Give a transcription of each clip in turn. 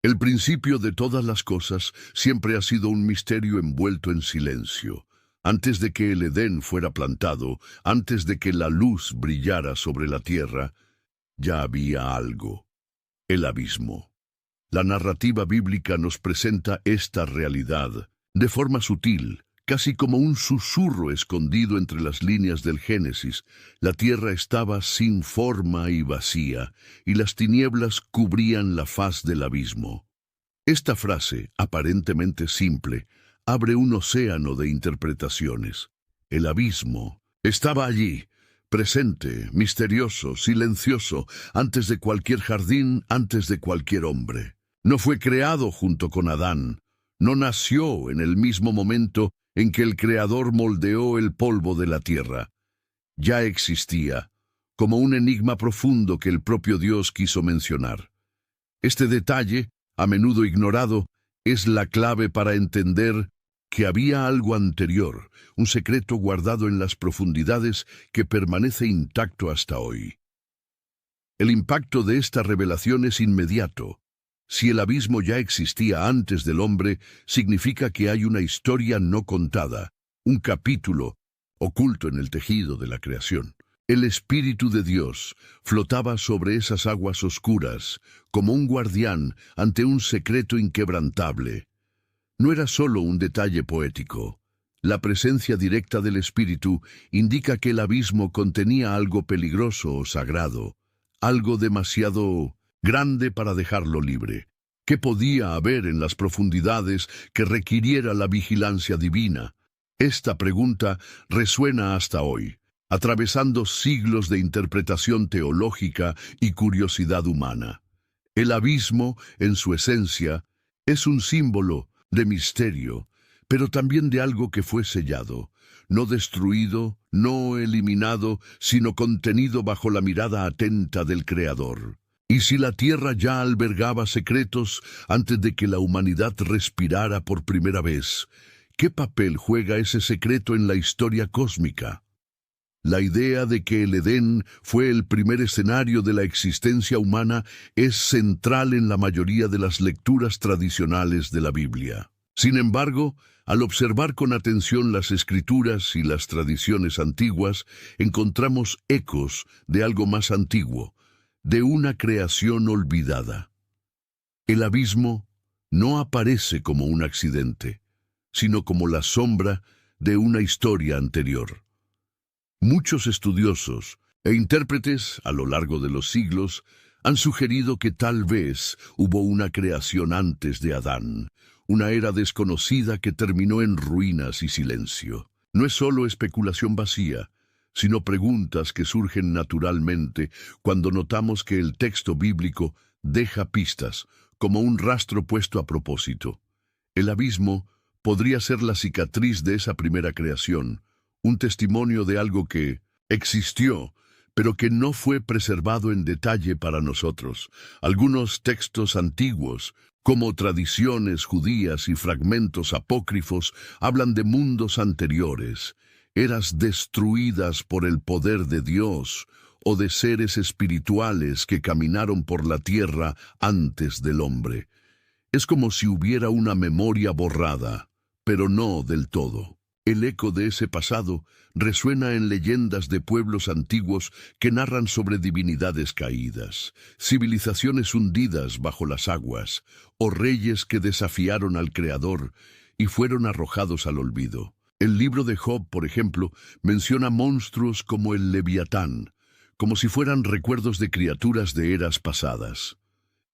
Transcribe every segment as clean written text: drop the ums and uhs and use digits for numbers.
El principio de todas las cosas siempre ha sido un misterio envuelto en silencio. Antes de que el Edén fuera plantado, antes de que la luz brillara sobre la tierra, ya había algo: el abismo. La narrativa bíblica nos presenta esta realidad de forma sutil, casi como un susurro escondido entre las líneas del Génesis. La tierra estaba sin forma y vacía, y las tinieblas cubrían la faz del abismo. Esta frase, aparentemente simple, abre un océano de interpretaciones. El abismo estaba allí, presente, misterioso, silencioso, antes de cualquier jardín, antes de cualquier hombre. No fue creado junto con Adán, no nació en el mismo momento en que el Creador moldeó el polvo de la tierra. Ya existía, como un enigma profundo que el propio Dios quiso mencionar. Este detalle, a menudo ignorado, es la clave para entender que había algo anterior, un secreto guardado en las profundidades que permanece intacto hasta hoy. El impacto de esta revelación es inmediato. Si el abismo ya existía antes del hombre, significa que hay una historia no contada, un capítulo oculto en el tejido de la creación. El Espíritu de Dios flotaba sobre esas aguas oscuras, como un guardián ante un secreto inquebrantable. No era solo un detalle poético. La presencia directa del Espíritu indica que el abismo contenía algo peligroso o sagrado, algo demasiado grande para dejarlo libre. ¿Qué podía haber en las profundidades que requiriera la vigilancia divina? Esta pregunta resuena hasta hoy, atravesando siglos de interpretación teológica y curiosidad humana. El abismo, en su esencia, es un símbolo de misterio, pero también de algo que fue sellado, no destruido, no eliminado, sino contenido bajo la mirada atenta del Creador. Y si la tierra ya albergaba secretos antes de que la humanidad respirara por primera vez, ¿qué papel juega ese secreto en la historia cósmica? La idea de que el Edén fue el primer escenario de la existencia humana es central en la mayoría de las lecturas tradicionales de la Biblia. Sin embargo, al observar con atención las escrituras y las tradiciones antiguas, encontramos ecos de algo más antiguo, de una creación olvidada. El abismo no aparece como un accidente, sino como la sombra de una historia anterior. Muchos estudiosos e intérpretes a lo largo de los siglos han sugerido que tal vez hubo una creación antes de Adán, una era desconocida que terminó en ruinas y silencio. No es solo especulación vacía, sino preguntas que surgen naturalmente cuando notamos que el texto bíblico deja pistas, como un rastro puesto a propósito. El abismo podría ser la cicatriz de esa primera creación, un testimonio de algo que existió, pero que no fue preservado en detalle para nosotros. Algunos textos antiguos, como tradiciones judías y fragmentos apócrifos, hablan de mundos anteriores, eras destruidas por el poder de Dios, o de seres espirituales que caminaron por la tierra antes del hombre. Es como si hubiera una memoria borrada, pero no del todo. El eco de ese pasado resuena en leyendas de pueblos antiguos que narran sobre divinidades caídas, civilizaciones hundidas bajo las aguas, o reyes que desafiaron al Creador y fueron arrojados al olvido. El libro de Job, por ejemplo, menciona monstruos como el Leviatán, como si fueran recuerdos de criaturas de eras pasadas.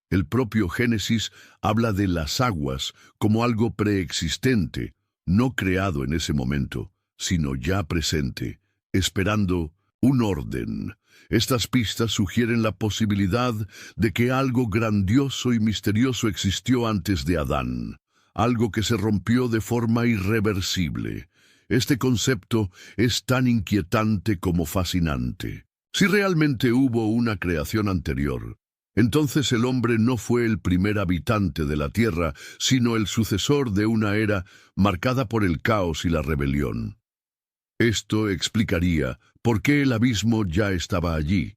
El propio Génesis habla de las aguas como algo preexistente, no creado en ese momento, sino ya presente, esperando un orden. Estas pistas sugieren la posibilidad de que algo grandioso y misterioso existió antes de Adán, algo que se rompió de forma irreversible. Este concepto es tan inquietante como fascinante. Si realmente hubo una creación anterior, entonces el hombre no fue el primer habitante de la tierra, sino el sucesor de una era marcada por el caos y la rebelión. Esto explicaría por qué el abismo ya estaba allí,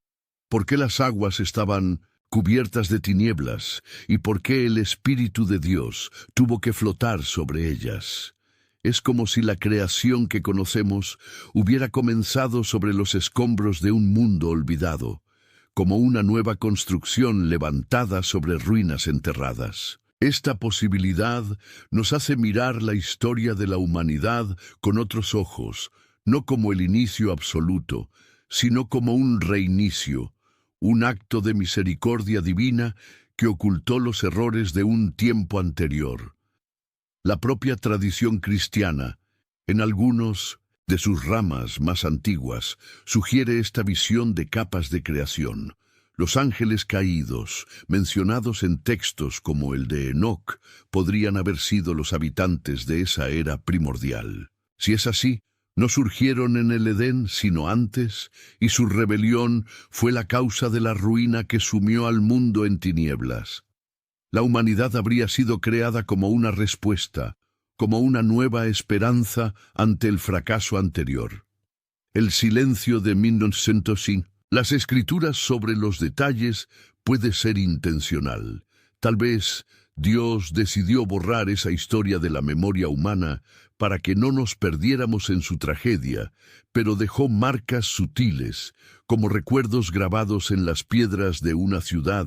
por qué las aguas estaban cubiertas de tinieblas, y por qué el Espíritu de Dios tuvo que flotar sobre ellas. Es como si la creación que conocemos hubiera comenzado sobre los escombros de un mundo olvidado, como una nueva construcción levantada sobre ruinas enterradas. Esta posibilidad nos hace mirar la historia de la humanidad con otros ojos, no como el inicio absoluto, sino como un reinicio, un acto de misericordia divina que ocultó los errores de un tiempo anterior. La propia tradición cristiana, en algunos de sus ramas más antiguas, sugiere esta visión de capas de creación. Los ángeles caídos, mencionados en textos como el de Enoc, podrían haber sido los habitantes de esa era primordial. Si es así, no surgieron en el Edén sino antes, y su rebelión fue la causa de la ruina que sumió al mundo en tinieblas. La humanidad habría sido creada como una respuesta, como una nueva esperanza ante el fracaso anterior. El silencio de 1905. Las escrituras sobre los detalles puede ser intencional. Tal vez Dios decidió borrar esa historia de la memoria humana para que no nos perdiéramos en su tragedia, pero dejó marcas sutiles, como recuerdos grabados en las piedras de una ciudad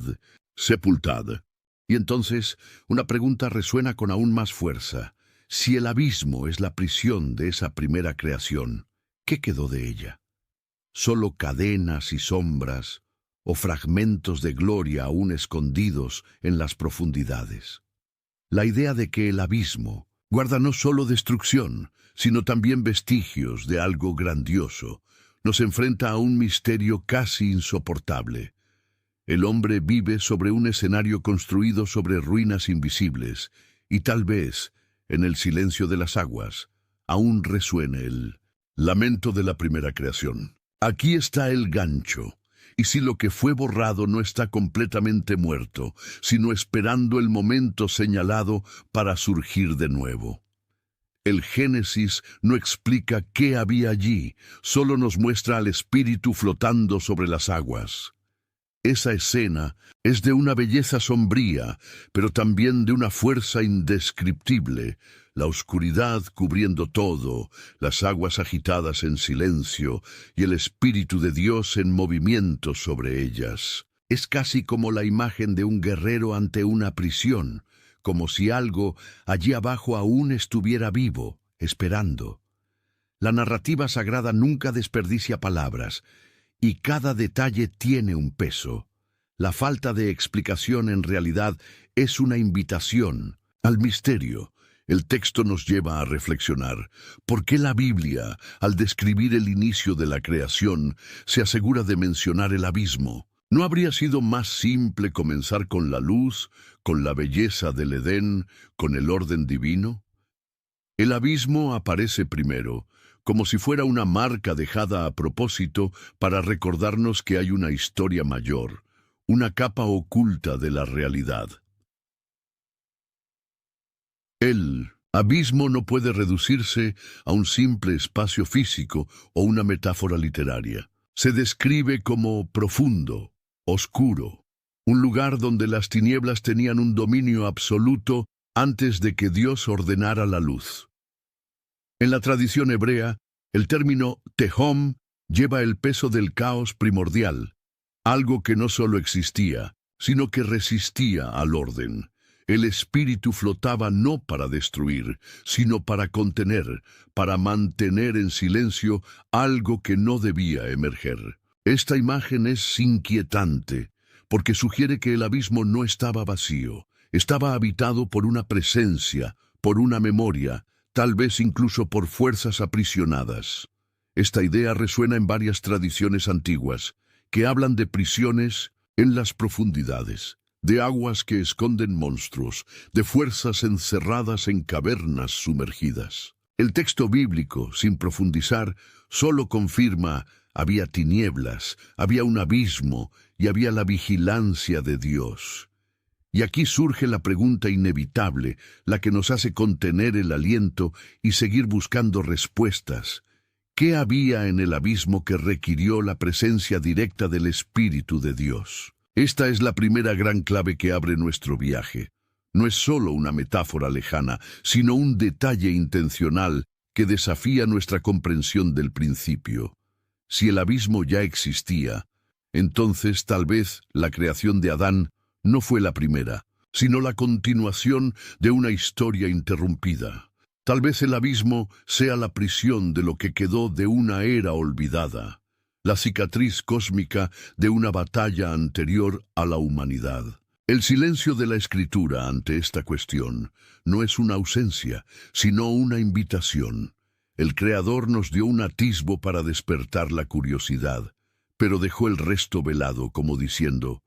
sepultada. Y entonces, una pregunta resuena con aún más fuerza. Si el abismo es la prisión de esa primera creación, ¿qué quedó de ella? ¿Solo cadenas y sombras, o fragmentos de gloria aún escondidos en las profundidades? La idea de que el abismo guarda no solo destrucción, sino también vestigios de algo grandioso, nos enfrenta a un misterio casi insoportable. El hombre vive sobre un escenario construido sobre ruinas invisibles, y tal vez, en el silencio de las aguas, aún resuene el lamento de la primera creación. Aquí está el gancho, y si lo que fue borrado no está completamente muerto, sino esperando el momento señalado para surgir de nuevo. El Génesis no explica qué había allí, solo nos muestra al espíritu flotando sobre las aguas. Esa escena es de una belleza sombría, pero también de una fuerza indescriptible, la oscuridad cubriendo todo, las aguas agitadas en silencio y el Espíritu de Dios en movimiento sobre ellas. Es casi como la imagen de un guerrero ante una prisión, como si algo allí abajo aún estuviera vivo, esperando. La narrativa sagrada nunca desperdicia palabras, y cada detalle tiene un peso. La falta de explicación en realidad es una invitación al misterio. El texto nos lleva a reflexionar. ¿Por qué la Biblia, al describir el inicio de la creación, se asegura de mencionar el abismo? ¿No habría sido más simple comenzar con la luz, con la belleza del Edén, con el orden divino? El abismo aparece primero, como si fuera una marca dejada a propósito para recordarnos que hay una historia mayor, una capa oculta de la realidad. El abismo no puede reducirse a un simple espacio físico o una metáfora literaria. Se describe como profundo, oscuro, un lugar donde las tinieblas tenían un dominio absoluto antes de que Dios ordenara la luz. En la tradición hebrea, el término tehom lleva el peso del caos primordial, algo que no solo existía, sino que resistía al orden. El espíritu flotaba no para destruir, sino para contener, para mantener en silencio algo que no debía emerger. Esta imagen es inquietante, porque sugiere que el abismo no estaba vacío, estaba habitado por una presencia, por una memoria, tal vez incluso por fuerzas aprisionadas. Esta idea resuena en varias tradiciones antiguas, que hablan de prisiones en las profundidades, de aguas que esconden monstruos, de fuerzas encerradas en cavernas sumergidas. El texto bíblico, sin profundizar, solo confirma: había tinieblas, había un abismo y había la vigilancia de Dios. Y aquí surge la pregunta inevitable, la que nos hace contener el aliento y seguir buscando respuestas. ¿Qué había en el abismo que requirió la presencia directa del Espíritu de Dios? Esta es la primera gran clave que abre nuestro viaje. No es solo una metáfora lejana, sino un detalle intencional que desafía nuestra comprensión del principio. Si el abismo ya existía, entonces tal vez la creación de Adán no fue la primera, sino la continuación de una historia interrumpida. Tal vez el abismo sea la prisión de lo que quedó de una era olvidada, la cicatriz cósmica de una batalla anterior a la humanidad. El silencio de la Escritura ante esta cuestión no es una ausencia, sino una invitación. El Creador nos dio un atisbo para despertar la curiosidad, pero dejó el resto velado, como diciendo,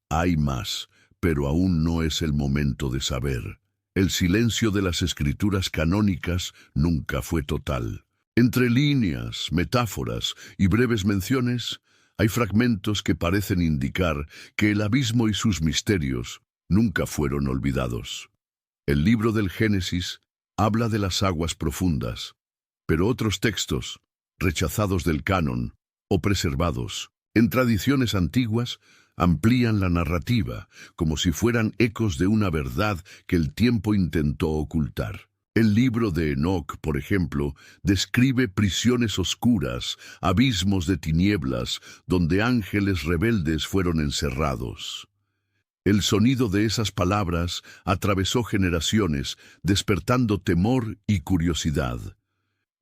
hay más, pero aún no es el momento de saber. El silencio de las Escrituras canónicas nunca fue total. Entre líneas, metáforas y breves menciones, hay fragmentos que parecen indicar que el abismo y sus misterios nunca fueron olvidados. El libro del Génesis habla de las aguas profundas, pero otros textos, rechazados del canon o preservados en tradiciones antiguas, amplían la narrativa como si fueran ecos de una verdad que el tiempo intentó ocultar. El libro de Enoc, por ejemplo, describe prisiones oscuras, abismos de tinieblas, donde ángeles rebeldes fueron encerrados. El sonido de esas palabras atravesó generaciones, despertando temor y curiosidad.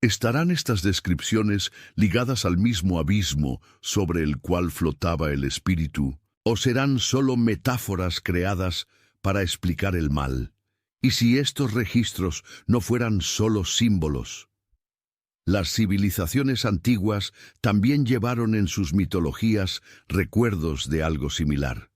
¿Estarán estas descripciones ligadas al mismo abismo sobre el cual flotaba el espíritu? ¿O serán solo metáforas creadas para explicar el mal? ¿Y si estos registros no fueran solo símbolos? Las civilizaciones antiguas también llevaron en sus mitologías recuerdos de algo similar.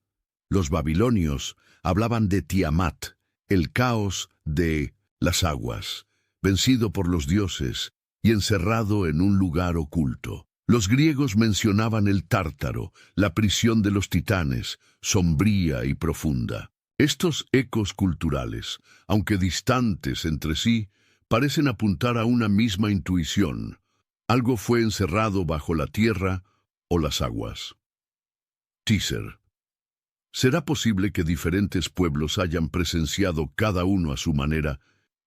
Los babilonios hablaban de Tiamat, el caos de las aguas, vencido por los dioses y encerrado en un lugar oculto. Los griegos mencionaban el Tártaro, la prisión de los titanes, sombría y profunda. Estos ecos culturales, aunque distantes entre sí, parecen apuntar a una misma intuición. Algo fue encerrado bajo la tierra o las aguas. Teaser. ¿Será posible que diferentes pueblos hayan presenciado cada uno a su manera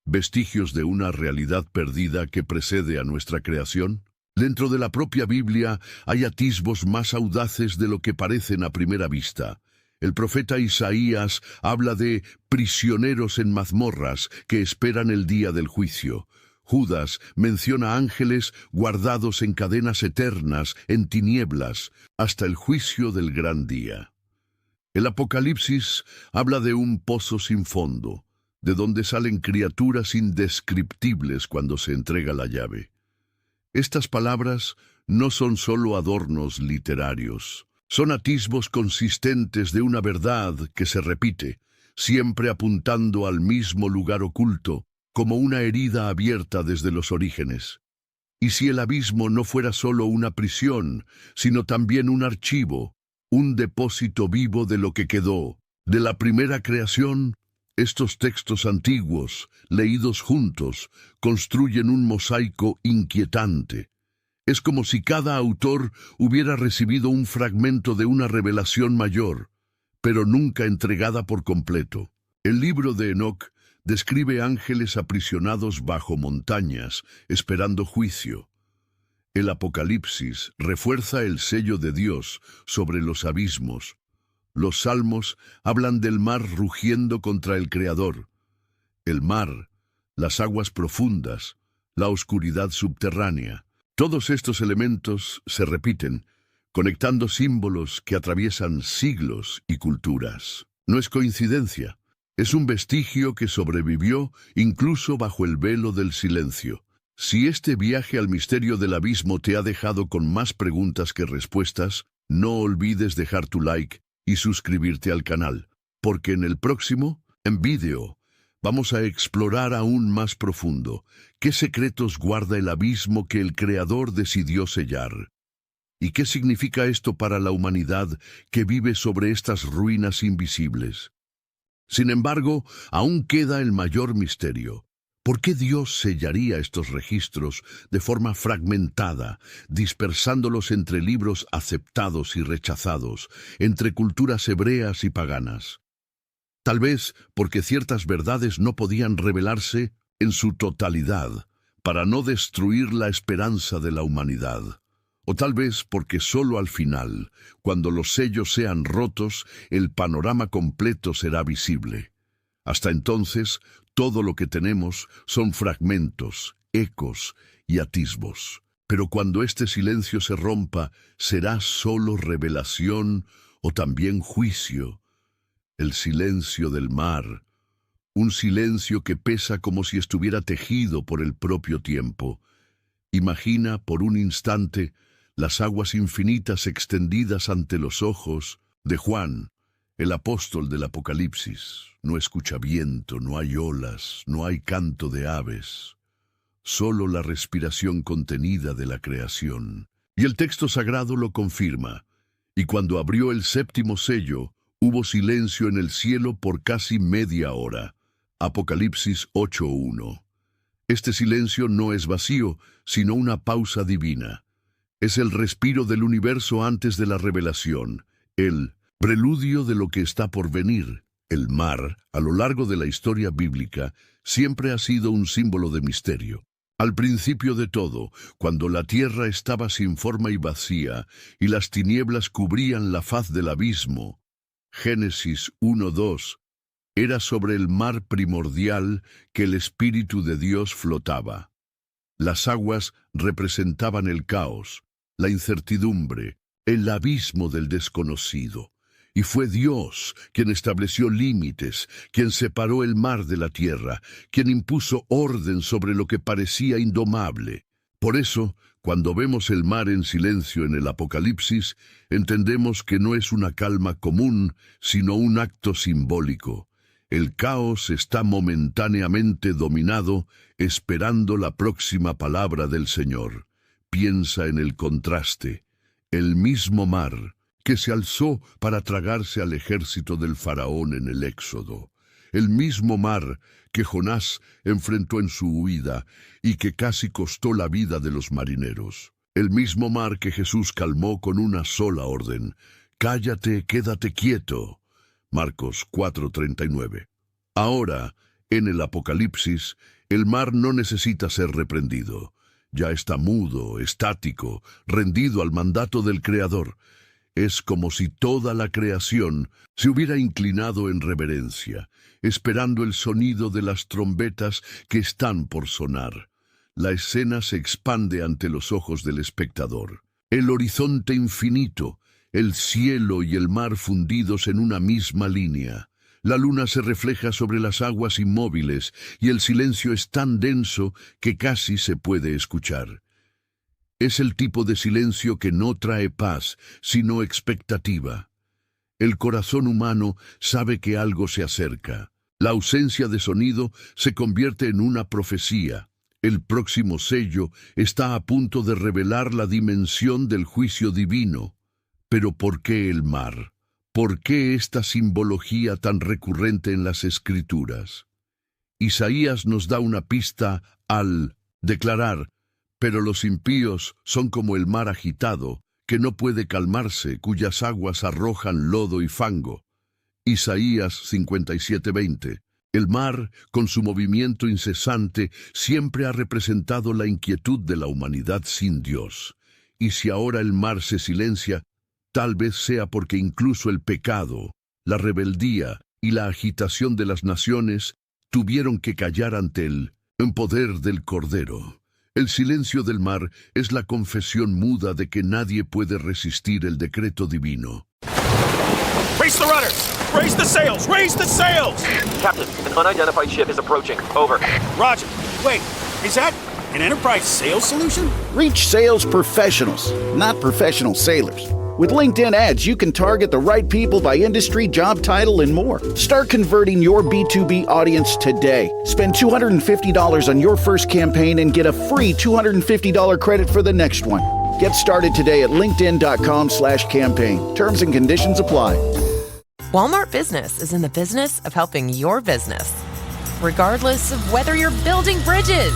vestigios de una realidad perdida que precede a nuestra creación? Dentro de la propia Biblia hay atisbos más audaces de lo que parecen a primera vista. El profeta Isaías habla de prisioneros en mazmorras que esperan el día del juicio. Judas menciona ángeles guardados en cadenas eternas, en tinieblas, hasta el juicio del gran día. El Apocalipsis habla de un pozo sin fondo, de donde salen criaturas indescriptibles cuando se entrega la llave. Estas palabras no son solo adornos literarios. Son atisbos consistentes de una verdad que se repite, siempre apuntando al mismo lugar oculto, como una herida abierta desde los orígenes. Y si el abismo no fuera solo una prisión, sino también un archivo, un depósito vivo de lo que quedó, de la primera creación, estos textos antiguos, leídos juntos, construyen un mosaico inquietante. Es como si cada autor hubiera recibido un fragmento de una revelación mayor, pero nunca entregada por completo. El libro de Enoc describe ángeles aprisionados bajo montañas, esperando juicio. El Apocalipsis refuerza el sello de Dios sobre los abismos. Los salmos hablan del mar rugiendo contra el Creador. El mar, las aguas profundas, la oscuridad subterránea. Todos estos elementos se repiten, conectando símbolos que atraviesan siglos y culturas. No es coincidencia, es un vestigio que sobrevivió incluso bajo el velo del silencio. Si este viaje al misterio del abismo te ha dejado con más preguntas que respuestas, no olvides dejar tu like y suscribirte al canal, porque en el próximo, en vídeo, vamos a explorar aún más profundo qué secretos guarda el abismo que el Creador decidió sellar. ¿Y qué significa esto para la humanidad que vive sobre estas ruinas invisibles? Sin embargo, aún queda el mayor misterio. ¿Por qué Dios sellaría estos registros de forma fragmentada, dispersándolos entre libros aceptados y rechazados, entre culturas hebreas y paganas? Tal vez porque ciertas verdades no podían revelarse en su totalidad, para no destruir la esperanza de la humanidad. O tal vez porque solo al final, cuando los sellos sean rotos, el panorama completo será visible. Hasta entonces, todo lo que tenemos son fragmentos, ecos y atisbos. Pero cuando este silencio se rompa, ¿será solo revelación o también juicio? El silencio del mar, un silencio que pesa como si estuviera tejido por el propio tiempo. Imagina por un instante las aguas infinitas extendidas ante los ojos de Juan, el apóstol del Apocalipsis. No escucha viento, no hay olas, no hay canto de aves, solo la respiración contenida de la creación. Y el texto sagrado lo confirma. Y cuando abrió el séptimo sello, hubo silencio en el cielo por casi media hora. Apocalipsis 8:1. Este silencio no es vacío, sino una pausa divina. Es el respiro del universo antes de la revelación, el preludio de lo que está por venir. El mar, a lo largo de la historia bíblica, siempre ha sido un símbolo de misterio. Al principio de todo, cuando la tierra estaba sin forma y vacía, y las tinieblas cubrían la faz del abismo, Génesis 1:2, era sobre el mar primordial que el Espíritu de Dios flotaba. Las aguas representaban el caos, la incertidumbre, el abismo del desconocido. Y fue Dios quien estableció límites, quien separó el mar de la tierra, quien impuso orden sobre lo que parecía indomable. Por eso, cuando vemos el mar en silencio en el Apocalipsis, entendemos que no es una calma común, sino un acto simbólico. El caos está momentáneamente dominado, esperando la próxima palabra del Señor. Piensa en el contraste. El mismo mar que se alzó para tragarse al ejército del faraón en el Éxodo. El mismo mar que Jonás enfrentó en su huida y que casi costó la vida de los marineros. El mismo mar que Jesús calmó con una sola orden: «Cállate, quédate quieto». Marcos 4:39. Ahora, en el Apocalipsis, el mar no necesita ser reprendido. Ya está mudo, estático, rendido al mandato del Creador. Es como si toda la creación se hubiera inclinado en reverencia, esperando el sonido de las trompetas que están por sonar. La escena se expande ante los ojos del espectador. El horizonte infinito, el cielo y el mar fundidos en una misma línea. La luna se refleja sobre las aguas inmóviles y el silencio es tan denso que casi se puede escuchar. Es el tipo de silencio que no trae paz, sino expectativa. El corazón humano sabe que algo se acerca. La ausencia de sonido se convierte en una profecía. El próximo sello está a punto de revelar la dimensión del juicio divino. Pero ¿por qué el mar? ¿Por qué esta simbología tan recurrente en las Escrituras? Isaías nos da una pista al declarar: «Pero los impíos son como el mar agitado, que no puede calmarse, cuyas aguas arrojan lodo y fango». Isaías 57:20. El mar, con su movimiento incesante, siempre ha representado la inquietud de la humanidad sin Dios. Y si ahora el mar se silencia, tal vez sea porque incluso el pecado, la rebeldía y la agitación de las naciones tuvieron que callar ante él, en poder del Cordero. El silencio del mar es la confesión muda de que nadie puede resistir el decreto divino. Raise the rudders! Raise the sails! Raise the sails! Captain, an unidentified ship is approaching. Over. Roger. Wait, is that an Enterprise sales solution? Reach sales professionals, not professional sailors. With LinkedIn ads, you can target the right people by industry, job title, and more. Start converting your B2B audience today. Spend $250 on your first campaign and get a free $250 credit for the next one. Get started today at linkedin.com/campaign. Terms and conditions apply. Walmart Business is in the business of helping your business. regardless of whether you're building bridges,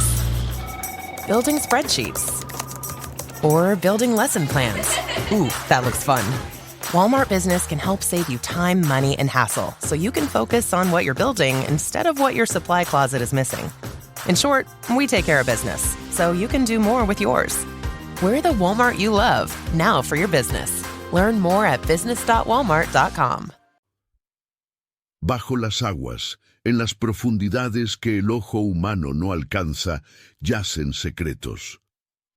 building spreadsheets, or building lesson plans. Ooh, that looks fun. Walmart Business can help save you time, money, and hassle so you can focus on what you're building instead of what your supply closet is missing. In short, we take care of business so you can do more with yours. We're the Walmart you love, now for your business. Learn more at business.walmart.com. Bajo las aguas, en las profundidades que el ojo humano no alcanza, yacen secretos.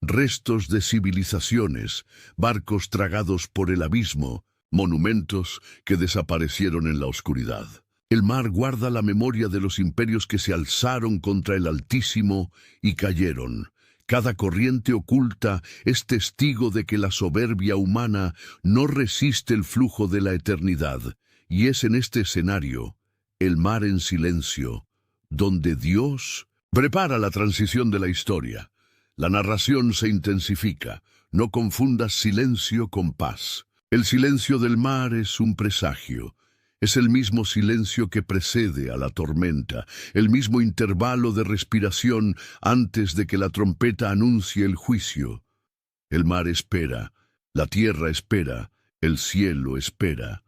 Restos de civilizaciones, barcos tragados por el abismo, monumentos que desaparecieron en la oscuridad. El mar guarda la memoria de los imperios que se alzaron contra el Altísimo y cayeron. Cada corriente oculta es testigo de que la soberbia humana no resiste el flujo de la eternidad, y es en este escenario, el mar en silencio, donde Dios prepara la transición de la historia. La narración se intensifica. No confundas silencio con paz. El silencio del mar es un presagio. Es el mismo silencio que precede a la tormenta, el mismo intervalo de respiración antes de que la trompeta anuncie el juicio. El mar espera, la tierra espera, el cielo espera.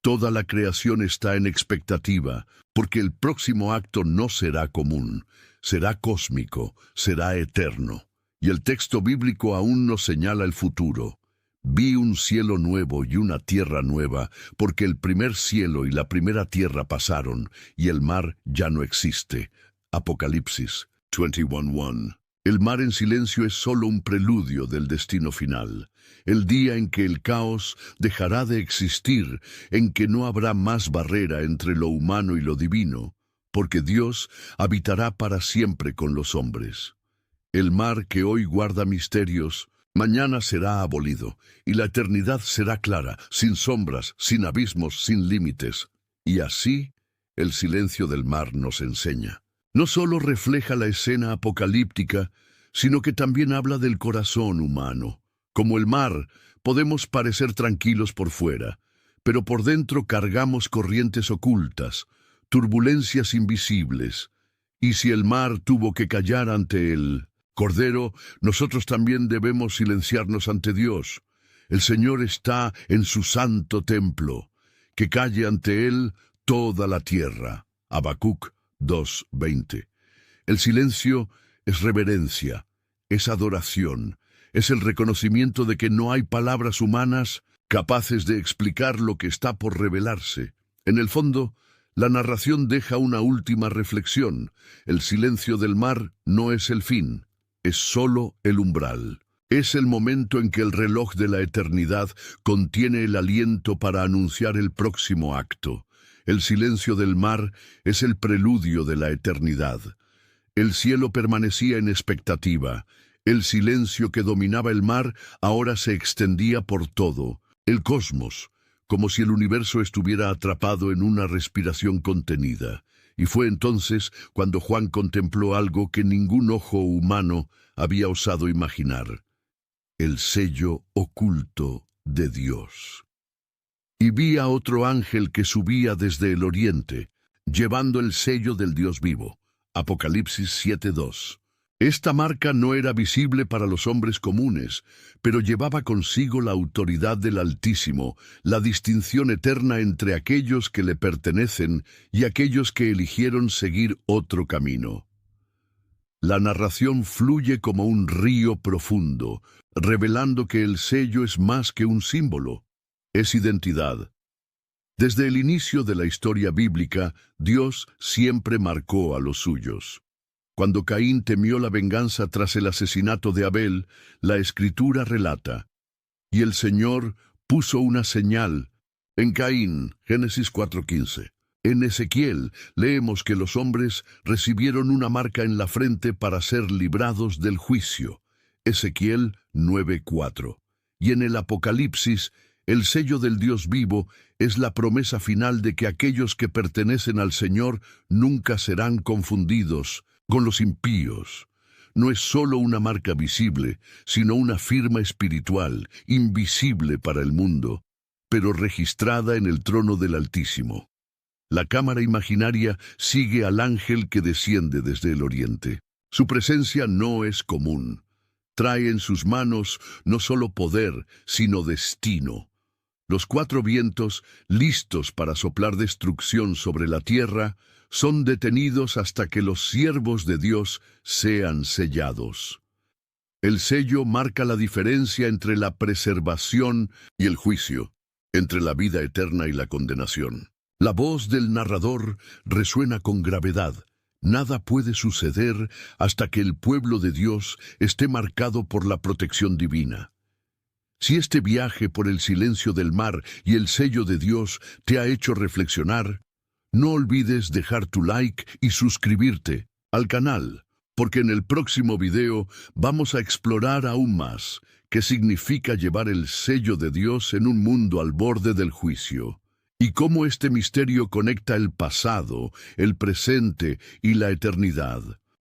Toda la creación está en expectativa, porque el próximo acto no será común, será cósmico, será eterno. Y el texto bíblico aún nos señala el futuro. Vi un cielo nuevo y una tierra nueva, porque el primer cielo y la primera tierra pasaron, y el mar ya no existe. Apocalipsis 21:1. El mar en silencio es solo un preludio del destino final. El día en que el caos dejará de existir, en que no habrá más barrera entre lo humano y lo divino, porque Dios habitará para siempre con los hombres. El mar que hoy guarda misterios, mañana será abolido, y la eternidad será clara, sin sombras, sin abismos, sin límites. Y así, el silencio del mar nos enseña. No solo refleja la escena apocalíptica, sino que también habla del corazón humano. Como el mar, podemos parecer tranquilos por fuera, pero por dentro cargamos corrientes ocultas, turbulencias invisibles. Y si el mar tuvo que callar ante el Cordero, nosotros también debemos silenciarnos ante Dios. El Señor está en su santo templo. Que calle ante Él toda la tierra. Habacuc 2:20. El silencio es reverencia, es adoración, es el reconocimiento de que no hay palabras humanas capaces de explicar lo que está por revelarse. En el fondo, la narración deja una última reflexión. El silencio del mar no es el fin. Es solo el umbral. Es el momento en que el reloj de la eternidad contiene el aliento para anunciar el próximo acto. El silencio del mar es el preludio de la eternidad. El cielo permanecía en expectativa. El silencio que dominaba el mar ahora se extendía por todo. El cosmos, como si el universo estuviera atrapado en una respiración contenida. Y fue entonces cuando Juan contempló algo que ningún ojo humano había osado imaginar: el sello oculto de Dios. Y vi a otro ángel que subía desde el oriente, llevando el sello del Dios vivo. Apocalipsis 7:2. Esta marca no era visible para los hombres comunes, pero llevaba consigo la autoridad del Altísimo, la distinción eterna entre aquellos que le pertenecen y aquellos que eligieron seguir otro camino. La narración fluye como un río profundo, revelando que el sello es más que un símbolo, es identidad. Desde el inicio de la historia bíblica, Dios siempre marcó a los suyos. Cuando Caín temió la venganza tras el asesinato de Abel, la Escritura relata: y el Señor puso una señal en Caín, Génesis 4:15. En Ezequiel leemos que los hombres recibieron una marca en la frente para ser librados del juicio, Ezequiel 9:4. Y en el Apocalipsis, el sello del Dios vivo es la promesa final de que aquellos que pertenecen al Señor nunca serán confundidos con los impíos. No es solo una marca visible, sino una firma espiritual, invisible para el mundo, pero registrada en el trono del Altísimo. La cámara imaginaria sigue al ángel que desciende desde el oriente. Su presencia no es común. Trae en sus manos no solo poder, sino destino. Los 4 vientos, listos para soplar destrucción sobre la tierra, son detenidos hasta que los siervos de Dios sean sellados. El sello marca la diferencia entre la preservación y el juicio, entre la vida eterna y la condenación. La voz del narrador resuena con gravedad. Nada puede suceder hasta que el pueblo de Dios esté marcado por la protección divina. Si este viaje por el silencio del mar y el sello de Dios te ha hecho reflexionar, no olvides dejar tu like y suscribirte al canal, porque en el próximo video vamos a explorar aún más qué significa llevar el sello de Dios en un mundo al borde del juicio, y cómo este misterio conecta el pasado, el presente y la eternidad.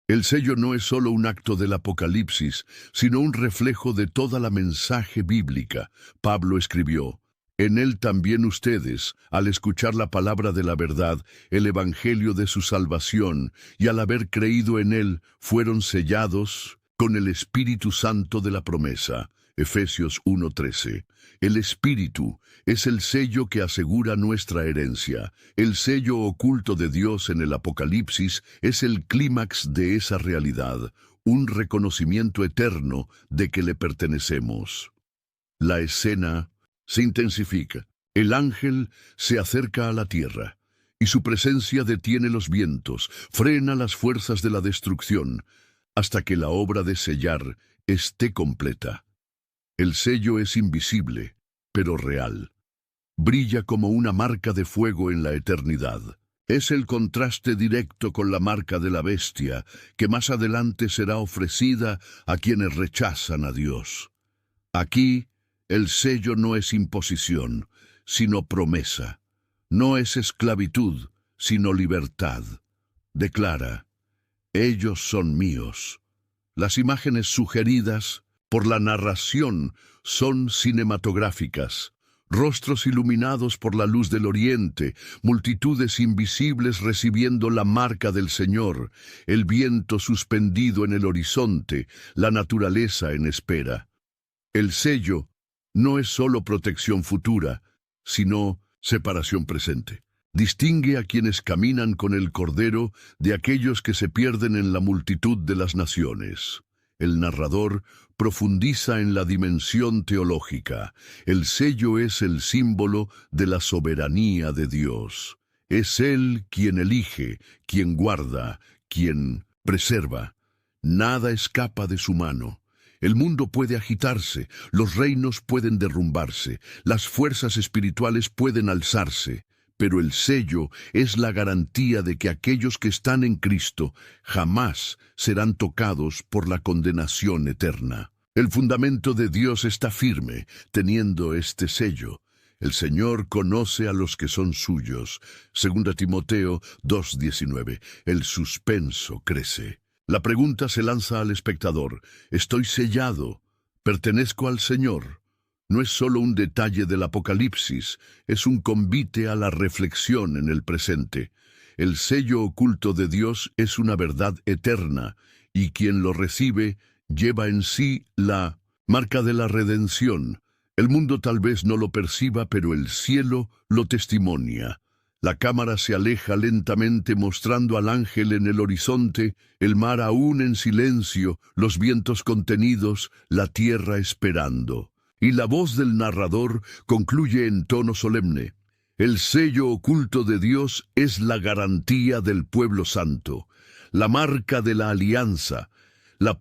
El sello no es solo un acto del Apocalipsis, sino un reflejo de toda la mensaje bíblica. Pablo escribió: en él también ustedes, al escuchar la palabra de la verdad, el evangelio de su salvación, y al haber creído en él, fueron sellados con el Espíritu Santo de la promesa. Efesios 1:13. El Espíritu es el sello que asegura nuestra herencia. El sello oculto de Dios en el Apocalipsis es el clímax de esa realidad, un reconocimiento eterno de que le pertenecemos. La escena se intensifica. El ángel se acerca a la tierra, y su presencia detiene los vientos, frena las fuerzas de la destrucción, hasta que la obra de sellar esté completa. El sello es invisible, pero real. Brilla como una marca de fuego en la eternidad. Es el contraste directo con la marca de la bestia, que más adelante será ofrecida a quienes rechazan a Dios. Aquí, el sello no es imposición, sino promesa. No es esclavitud, sino libertad. Declara: ellos son míos. Las imágenes sugeridas por la narración son cinematográficas. Rostros iluminados por la luz del oriente, multitudes invisibles recibiendo la marca del Señor, el viento suspendido en el horizonte, la naturaleza en espera. El sello no es solo protección futura, sino separación presente. Distingue a quienes caminan con el Cordero de aquellos que se pierden en la multitud de las naciones. El narrador profundiza en la dimensión teológica. El sello es el símbolo de la soberanía de Dios. Es Él quien elige, quien guarda, quien preserva. Nada escapa de su mano. El mundo puede agitarse, los reinos pueden derrumbarse, las fuerzas espirituales pueden alzarse, pero el sello es la garantía de que aquellos que están en Cristo jamás serán tocados por la condenación eterna. El fundamento de Dios está firme, teniendo este sello. El Señor conoce a los que son suyos. 2 Timoteo 2:19. El suspenso crece. La pregunta se lanza al espectador: ¿estoy sellado? ¿Pertenezco al Señor? No es solo un detalle del Apocalipsis, es un convite a la reflexión en el presente. El sello oculto de Dios es una verdad eterna, y quien lo recibe lleva en sí la marca de la redención. El mundo tal vez no lo perciba, pero el cielo lo testimonia. La cámara se aleja lentamente mostrando al ángel en el horizonte, el mar aún en silencio, los vientos contenidos, la tierra esperando. Y la voz del narrador concluye en tono solemne: el sello oculto de Dios es la garantía del pueblo santo, la marca de la alianza,